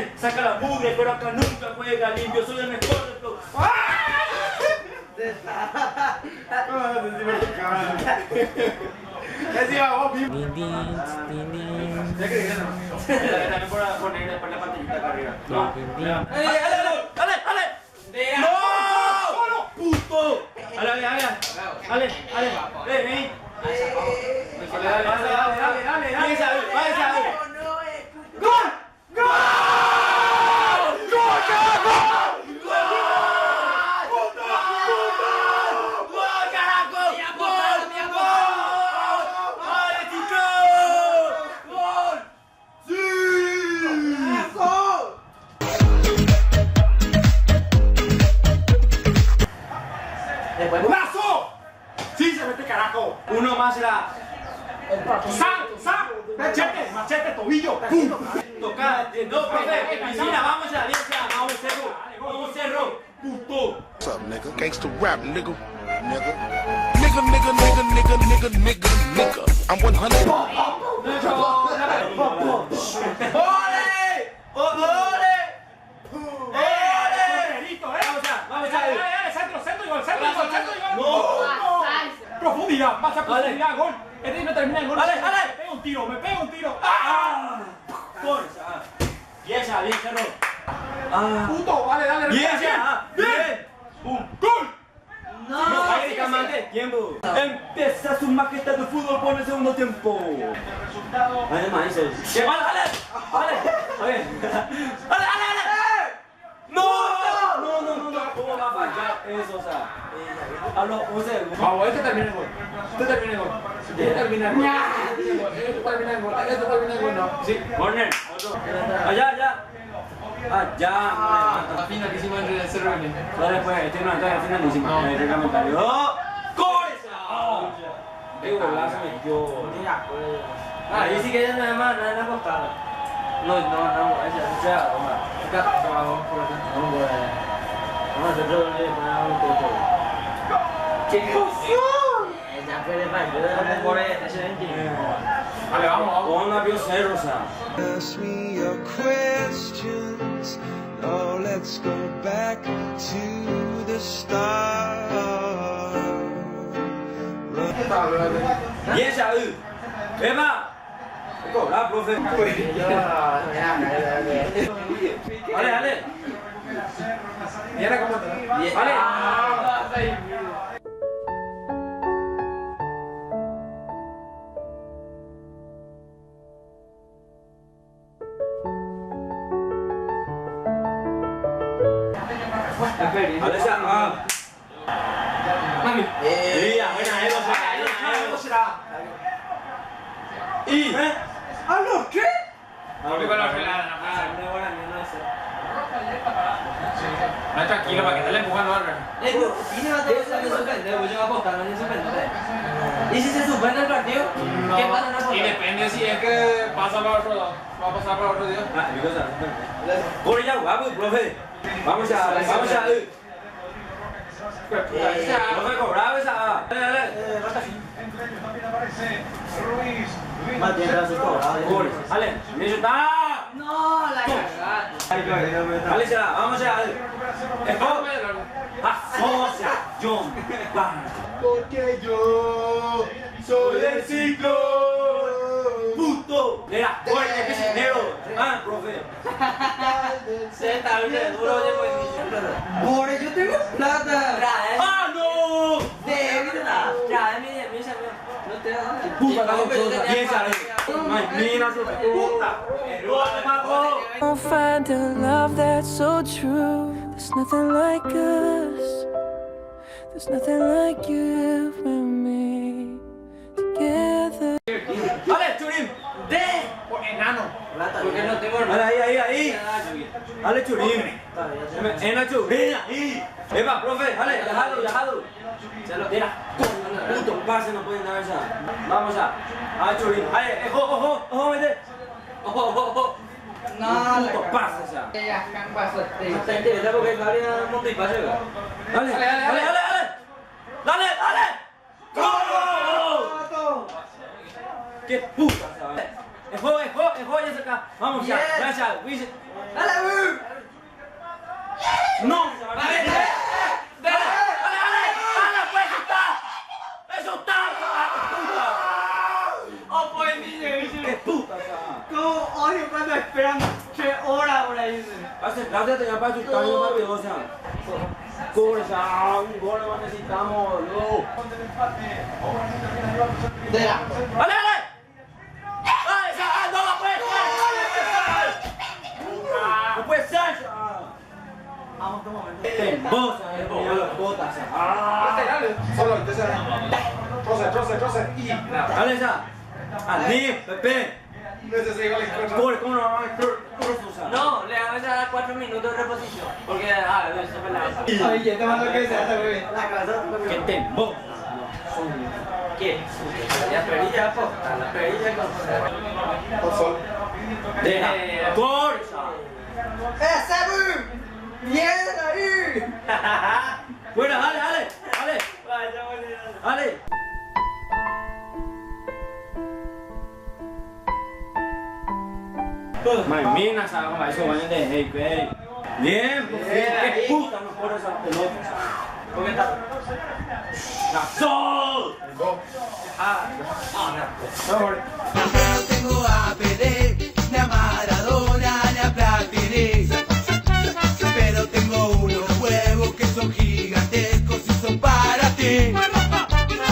Ale, saca la mugre, pero acá nunca juega limpio, soy el mejor del flow. También poner la pantallita acá arriba. ¡Ale! ¡No! ¡Solo, puto! ¡Ale! ¡Ven! ¡Dale! ¡Gol! ¡Brazo! ¡Sí, se mete carajo! Uno más será. ¡Sam! ¡Machete, tobillo! ¡Pum! Tocada. No, profe. Mira, vamos a la alianza. Vamos cerro. Puto. What's up, nigga? Gangsta rap, nigga. Nigga. I'm 100. ¡Ole! Vamos a centro y gol. No. Profundidad, más a profundidad, gol. Este no termina el gol. Ale. Me pega un tiro. Gol. Bien, cerro. Puto, dale. Bien. Gol. No, tiempo. Empieza su majestad de fútbol por el segundo tiempo. Además, dice. ¡Ale! ¡No! ¿Cómo va a fallar eso? O sea, hablo, Vamos, este termina el gol. Este termina el gol, no. Sí, corner. Allá. La final que hicimos entre el Cerro y el Dale, pues, finalísimo. Reglamentario. ¡Gol! ¡Qué golazo metió! Ahí sí que ya nada más costado. No, esa, Acá, vamos por acá. Vamos a hacer un poco. ¡Qué emoción! Ya puede pasar, por Vale, vamos. Con un avión cerro, o sea. Ask me your questions. Now let's go back to the start. Bien, Saúl. ¡Eva! ¡Hola, profe! Dale. Mira cómo te Vale. Alessa, Mami. Iya, ¿Y? ¿A los qué? No, tranquilo, para que te le empujando ahora. ¿Y si se suspende el partido? ¿Qué pasa? Y depende si es que pasa para otro lado. Va a pasar para otro día. Corre guapo, profe. Vamos a. Profe, cobraba esa. Dale. Más bien, gracias, cobraba. Dale, eso está. No, la cagada. Dale, será, vamos a. John. Porque yo soy el ciclo. Puto. Mira, fuerte, piscinero. Profe. Se está bien duro de buenísimo. Por yo tengo plata. No! De verdad. Tráeme, no te da. Puta, piensa, Mira su puta. Won't find a love that's so true. There's nothing like us. There's nothing like you and me together. Dale, Churim. Enano. Porque no tengo Dale, ahí. Dale, Churim. Nacho, ven ahí. Eva, profe, dale, viajado. Se lo tira. Puto pase, no pueden dar esa. Vamos a. Churim. Dale, ojo, vete. Ojo. No, Puto pase, esa. ya can paso Está interesado porque Gabriel monta y pase, Dale. ¡Gol! ¡Qué puta! Es juego, ya se acá. Vamos ya, gracias. Dale, bota ya. ¿Cómo odio cuando esperan 3 horas por ahí? Hace gracias ya para chutar yo más video, o sea. Corre ya, un gol lo necesitamos, boludo. Dela. ¡Dale, dale! ¡Ay, esa! ¡No puede ser! ¡No puede ser! Vamos, toma un momento. Temposa, las botas. Solo, entonces. Troce. Y. Dale esa. Ani, Pepe. Necesito el encuentro. Corre, ¿cómo no vamos a cruzar? No, le vamos a dar 4 minutos de reposición. Porque, eso fue la. Ay, ya te mando que se hace muy bien. La cabeza. ¡Qué temposa! ¿Qué? La perilla, po. La perilla con Sol. Deja. Corre. Sabu! ¡Bien ahí! Fuera, dale. Dale. Mamina, esa eso van de hey, güey. Bien, qué puta no por esas pelotas. ¿Cómo está? ¡Gasol! Ah, no. No, Tengo APD.